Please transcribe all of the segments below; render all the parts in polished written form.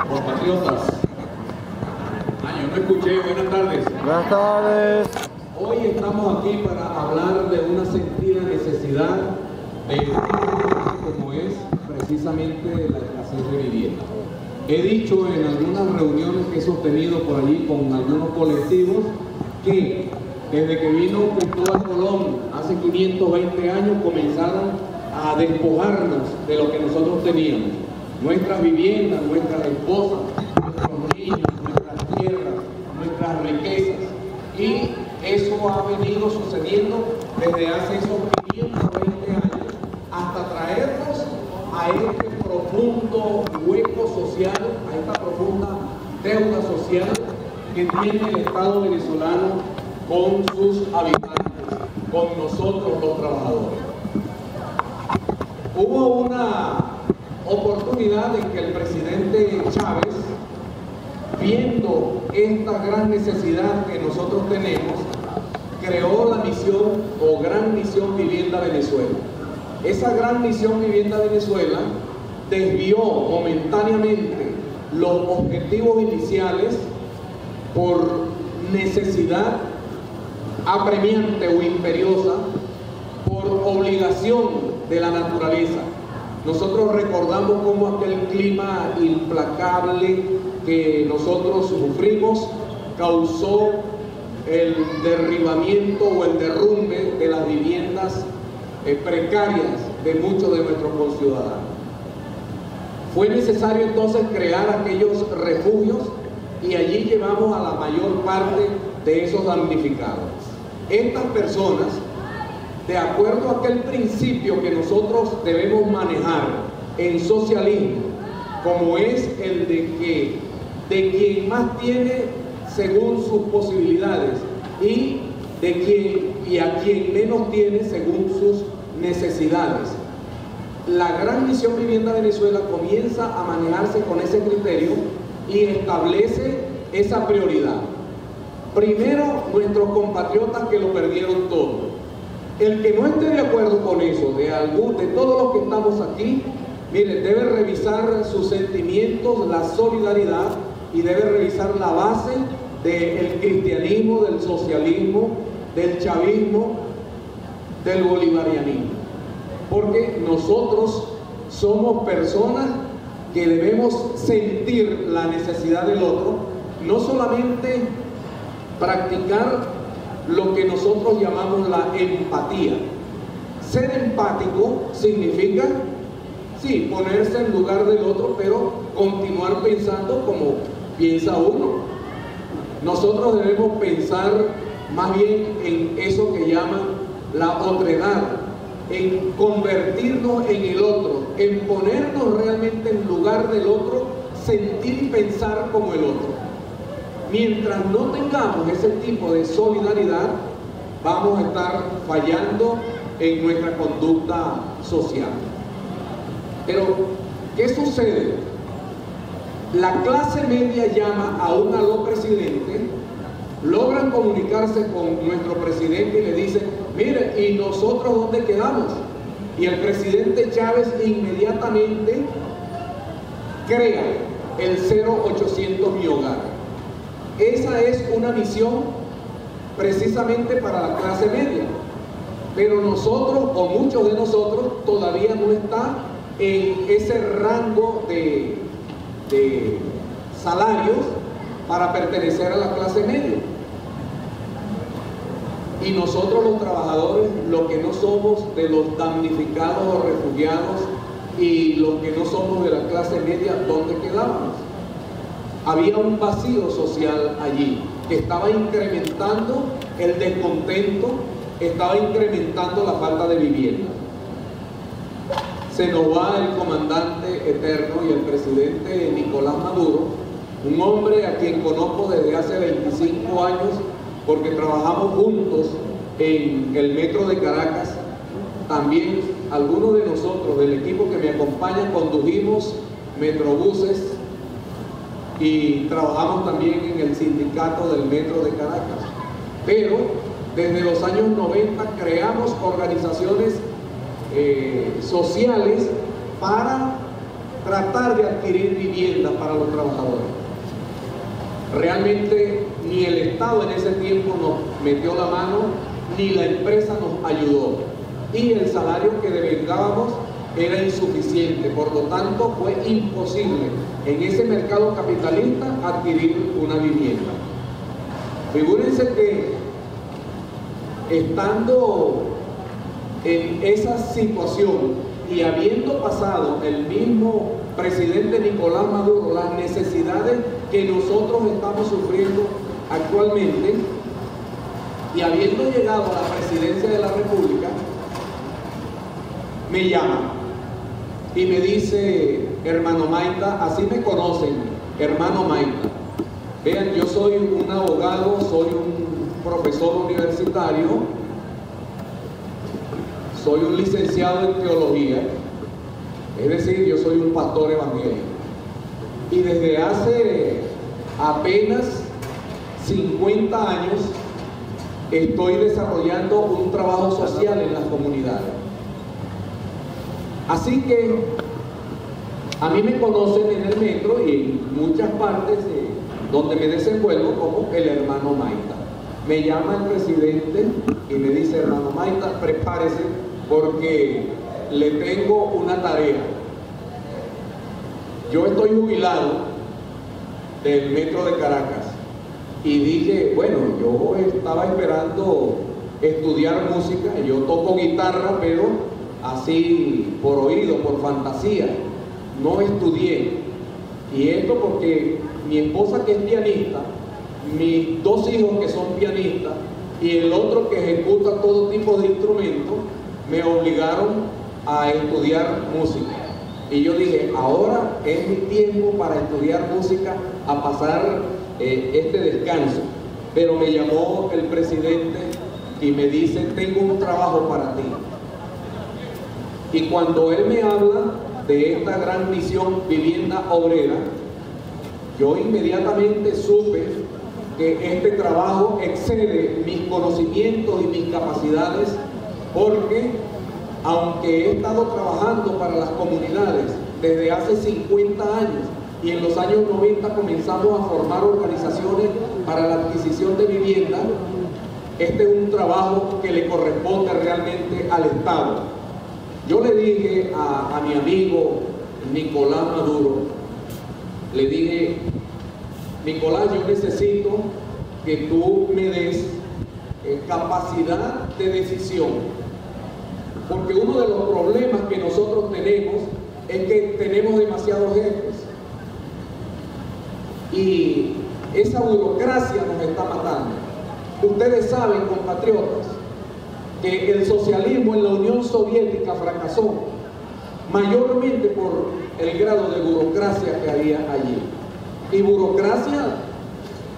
Compatriotas, yo no escuché, buenas tardes. Buenas tardes. Hoy estamos aquí para hablar de una sentida necesidad como es precisamente la escasez de vivienda. He dicho en algunas reuniones que he sostenido por allí con algunos colectivos que desde que vino Cristóbal Colón hace 520 años comenzaron a despojarnos de lo que nosotros teníamos. Nuestras viviendas, nuestras esposas, nuestros niños, nuestras tierras, nuestras riquezas. Y eso ha venido sucediendo desde hace esos 520 años hasta traernos a este profundo hueco social, a esta profunda deuda social que tiene el Estado venezolano con sus habitantes, con nosotros los trabajadores. Hubo una oportunidad en que el presidente Chávez, viendo esta gran necesidad que nosotros tenemos, creó la misión o Gran Misión Vivienda Venezuela. Esa Gran Misión Vivienda Venezuela desvió momentáneamente los objetivos iniciales por necesidad apremiante o imperiosa, por obligación de la naturaleza. Nosotros recordamos cómo aquel clima implacable que nosotros sufrimos causó el derribamiento o el derrumbe de las viviendas precarias de muchos de nuestros conciudadanos. Fue necesario entonces crear aquellos refugios y allí llevamos a la mayor parte de esos damnificados. Estas personas, de acuerdo a aquel principio que nosotros debemos manejar en socialismo, como es el de que de quien más tiene según sus posibilidades y a quien menos tiene según sus necesidades. La Gran Misión Vivienda Venezuela comienza a manejarse con ese criterio y establece esa prioridad. Primero, nuestros compatriotas que lo perdieron todo. El que no esté de acuerdo con eso, de todos los que estamos aquí, miren, debe revisar sus sentimientos, la solidaridad, y debe revisar la base del cristianismo, del socialismo, del chavismo, del bolivarianismo. Porque nosotros somos personas que debemos sentir la necesidad del otro, no solamente practicar lo que nosotros llamamos la empatía. Ser empático significa, sí, ponerse en lugar del otro, pero continuar pensando como piensa uno. Nosotros debemos pensar más bien en eso que llaman la otredad, en convertirnos en el otro, en ponernos realmente en lugar del otro, sentir y pensar como el otro. Mientras no tengamos ese tipo de solidaridad, vamos a estar fallando en nuestra conducta social. Pero, ¿qué sucede? La clase media llama a un aló presidente, logran comunicarse con nuestro presidente y le dicen, mire, ¿y nosotros dónde quedamos? Y el presidente Chávez inmediatamente crea el 0800 Mi Hogar. Esa es una misión precisamente para la clase media, pero nosotros o muchos de nosotros todavía no está en ese rango de salarios para pertenecer a la clase media. Y nosotros los trabajadores, los que no somos de los damnificados o refugiados y los que no somos de la clase media, ¿dónde quedábamos? Había un vacío social allí que estaba incrementando el descontento, estaba incrementando la falta de vivienda. Se nos va el comandante eterno y el presidente Nicolás Maduro, un hombre a quien conozco desde hace 25 años porque trabajamos juntos en el metro de Caracas. También algunos de nosotros del equipo que me acompaña condujimos metrobuses y trabajamos también en el sindicato del metro de Caracas. Pero desde los años 90 creamos organizaciones sociales para tratar de adquirir vivienda para los trabajadores. Realmente ni el Estado en ese tiempo nos metió la mano, ni la empresa nos ayudó. Y el salario que devengábamos era insuficiente, por lo tanto fue imposible en ese mercado capitalista adquirir una vivienda. Figúrense que estando en esa situación y habiendo pasado el mismo presidente Nicolás Maduro las necesidades que nosotros estamos sufriendo actualmente, y habiendo llegado a la presidencia de la República, me llama y me dice: hermano Maita, así me conocen, hermano Maita. Vean, yo soy un abogado, soy un profesor universitario, soy un licenciado en teología, es decir, yo soy un pastor evangélico. Y desde hace apenas 50 años estoy desarrollando un trabajo social en las comunidades. Así que a mí me conocen en el metro y en muchas partes donde me desenvuelvo como el hermano Maita. Me llama el presidente y me dice: hermano Maita, prepárese porque le tengo una tarea. Yo estoy jubilado del metro de Caracas y dije, bueno, yo estaba esperando estudiar música. Yo toco guitarra, pero así por oído, por fantasía, no estudié. Y esto porque mi esposa, que es pianista, mis dos hijos que son pianistas y el otro que ejecuta todo tipo de instrumentos, me obligaron a estudiar música. Y yo dije, ahora es mi tiempo para estudiar música, a pasar este descanso. Pero me llamó el presidente y me dice: tengo un trabajo para ti. Y cuando él me habla de esta gran misión Vivienda Obrera, yo inmediatamente supe que este trabajo excede mis conocimientos y mis capacidades, porque aunque he estado trabajando para las comunidades desde hace 50 años y en los años 90 comenzamos a formar organizaciones para la adquisición de vivienda, este es un trabajo que le corresponde realmente al Estado. Yo le dije a mi amigo Nicolás Maduro, le dije: Nicolás, yo necesito que tú me des capacidad de decisión, porque uno de los problemas que nosotros tenemos es que tenemos demasiados jefes y esa burocracia nos está matando. Ustedes saben, compatriotas, que el socialismo en la Unión Soviética fracasó mayormente por el grado de burocracia que había allí. Y burocracia,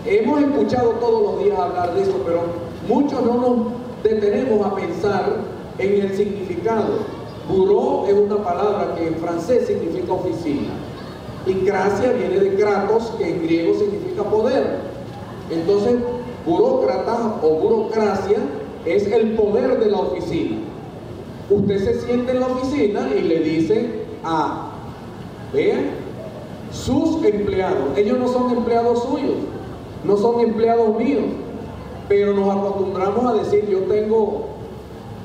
hemos escuchado todos los días hablar de eso, pero muchos no nos detenemos a pensar en el significado. Bureau es una palabra que en francés significa oficina, y cracia viene de kratos, que en griego significa poder. Entonces, burócrata o burocracia es el poder de la oficina. Usted se siente en la oficina y le dice a, vean, sus empleados. Ellos no son empleados suyos, no son empleados míos, pero nos acostumbramos a decir: yo tengo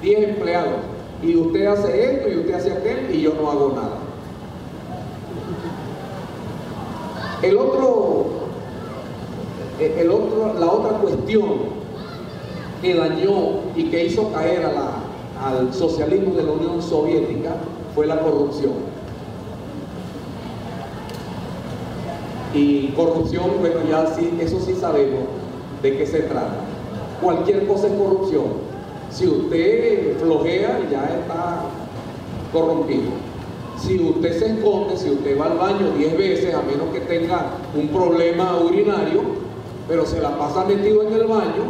10 empleados y usted hace esto y usted hace aquel y yo no hago nada. La otra cuestión que dañó y que hizo caer al socialismo de la Unión Soviética fue la corrupción. Y corrupción, bueno, ya sí, eso sí sabemos de qué se trata. Cualquier cosa es corrupción. Si usted flojea, ya está corrompido. Si usted se esconde, si usted va al baño 10 veces, a menos que tenga un problema urinario, pero se la pasa metido en el baño,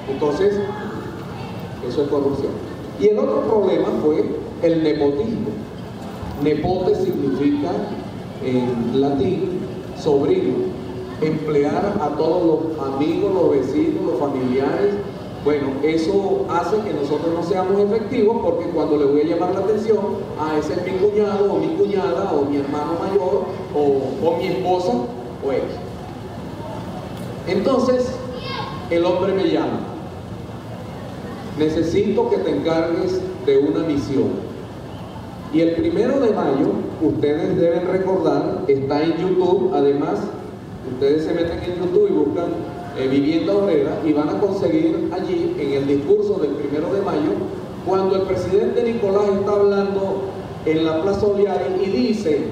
entonces eso es corrupción. Y el otro problema fue el nepotismo. Nepote significa en latín sobrino. Emplear a todos los amigos, los vecinos, los familiares Bueno, eso hace que nosotros no seamos efectivos, porque cuando le voy a llamar la atención, ese es mi cuñado o mi cuñada o mi hermano mayor o mi esposa o él. Entonces, el hombre me llama: necesito que te encargues de una misión. Y el 1 de mayo, ustedes deben recordar, está en YouTube. Además, ustedes se meten en YouTube y buscan Vivienda Obrera y van a conseguir allí, en el discurso del 1 de mayo, cuando el presidente Nicolás está hablando en la Plaza Oliari y dice: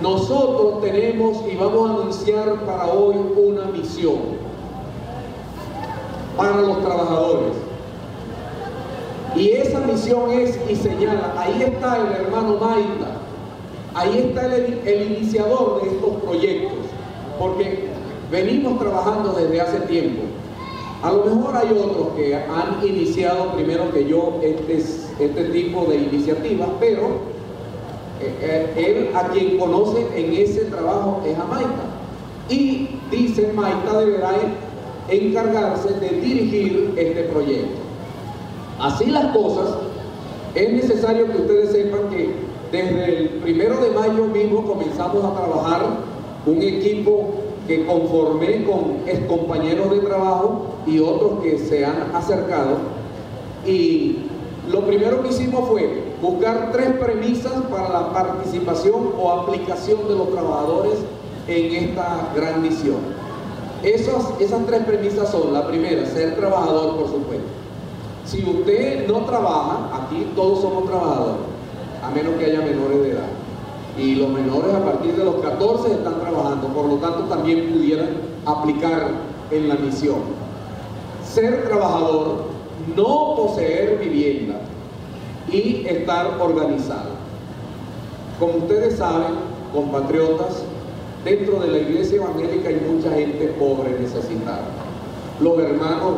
nosotros tenemos y vamos a anunciar para hoy una misión para los trabajadores. Y esa misión es, y señala, ahí está el hermano Maita, ahí está el iniciador de estos proyectos, porque venimos trabajando desde hace tiempo. A lo mejor hay otros que han iniciado primero que yo este tipo de iniciativas, pero él, a quien conoce en ese trabajo, es a Maita. Y dice: Maita deberá encargarse de dirigir este proyecto. Así las cosas, es necesario que ustedes sepan que desde el 1 de mayo mismo comenzamos a trabajar un equipo que conformé con excompañeros de trabajo y otros que se han acercado. Y lo primero que hicimos fue buscar 3 premisas para la participación o aplicación de los trabajadores en esta gran misión. Esas 3 premisas son: la primera, ser trabajador, por supuesto. Si usted no trabaja, aquí todos somos trabajadores, a menos que haya menores de edad. Y los menores a partir de los 14 están trabajando, por lo tanto también pudieran aplicar en la misión. Ser trabajador, no poseer vivienda y estar organizado. Como ustedes saben, compatriotas, dentro de la iglesia evangélica hay mucha gente pobre, necesitada. Los hermanos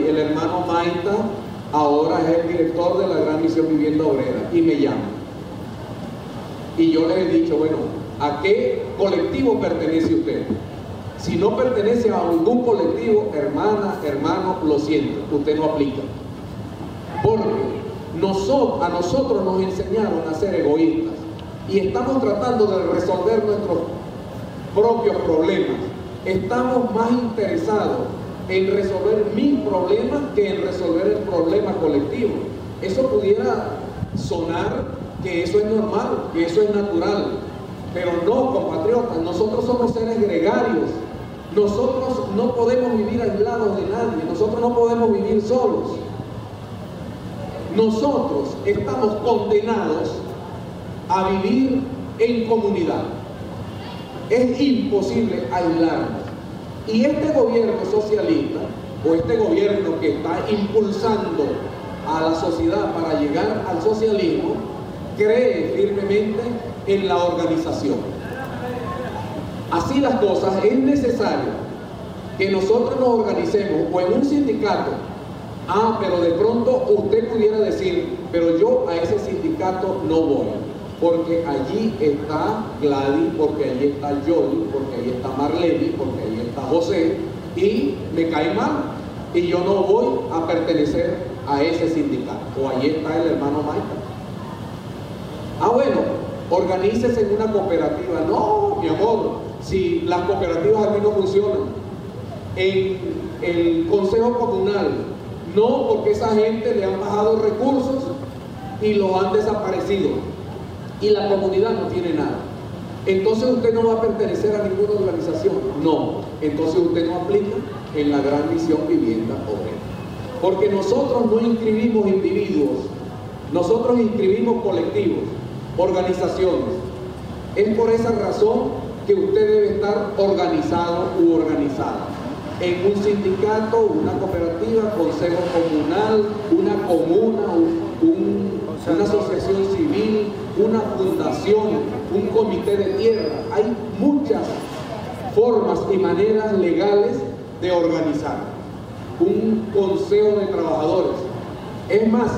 el hermano Maita ahora es el director de la Gran Misión Vivienda Obrera y me llama. Y yo les he dicho: bueno, ¿a qué colectivo pertenece usted? Si no pertenece a ningún colectivo, hermana, hermano, lo siento, usted no aplica. Porque a nosotros nos enseñaron a ser egoístas y estamos tratando de resolver nuestros propios problemas. Estamos más interesados en resolver mis problemas que en resolver el problema colectivo. Eso pudiera sonar que eso es normal, que eso es natural, pero no, compatriotas. Nosotros somos seres gregarios. Nosotros no podemos vivir aislados de nadie. Nosotros no podemos vivir solos. Nosotros estamos condenados a vivir en comunidad. Es imposible aislarnos. Y este gobierno socialista, o este gobierno que está impulsando a la sociedad para llegar al socialismo, cree firmemente en la organización. Así las cosas, es necesario que nosotros nos organicemos o en un sindicato. Pero de pronto usted pudiera decir: pero yo a ese sindicato no voy, porque allí está Gladys, porque allí está Yoli, porque allí está Marlene, porque allí está José, y me cae mal, y yo no voy a pertenecer a ese sindicato, o allí está el hermano Maita. Bueno, organícese en una cooperativa. No, mi amor, si las cooperativas aquí no funcionan. En el consejo comunal, no, porque esa gente le han bajado recursos y los han desaparecido. Y la comunidad no tiene nada. Entonces usted no va a pertenecer a ninguna organización. No, entonces usted no aplica en la Gran Misión Vivienda Obrera. Porque nosotros no inscribimos individuos, nosotros inscribimos colectivos, organizaciones. Es por esa razón que usted debe estar organizado u organizada en un sindicato, una cooperativa, consejo comunal, una comuna, una asociación civil, una fundación, un comité de tierra. Hay muchas formas y maneras legales de organizar un consejo de trabajadores. Es más,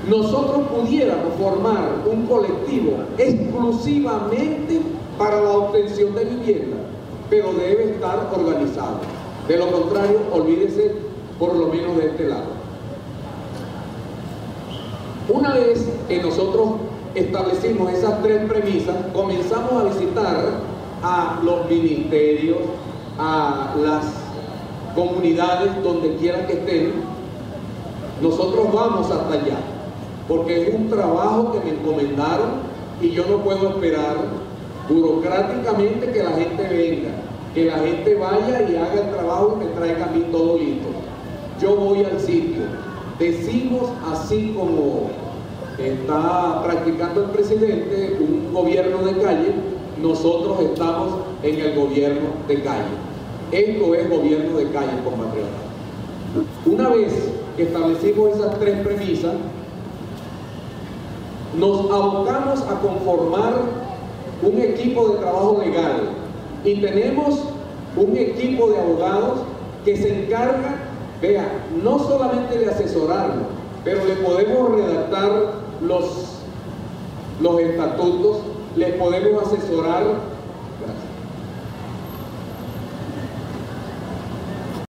nosotros pudiéramos formar un colectivo exclusivamente para la obtención de vivienda, pero debe estar organizado. De lo contrario, olvídese por lo menos de este lado. Una vez que nosotros establecimos esas tres premisas, comenzamos a visitar a los ministerios, a las comunidades, donde quiera que estén. Nosotros vamos hasta allá, porque es un trabajo que me encomendaron y yo no puedo esperar burocráticamente que la gente venga, que la gente vaya y haga el trabajo y me traiga a mí todo listo. Yo voy al sitio. Decimos, así como está practicando el presidente, un gobierno de calle, nosotros estamos en el gobierno de calle. Esto es gobierno de calle, compatriotas. Una vez que establecimos esas tres premisas, nos abocamos a conformar un equipo de trabajo legal y tenemos un equipo de abogados que se encarga, vea, no solamente de asesorarlo, pero le podemos redactar los estatutos, les podemos asesorar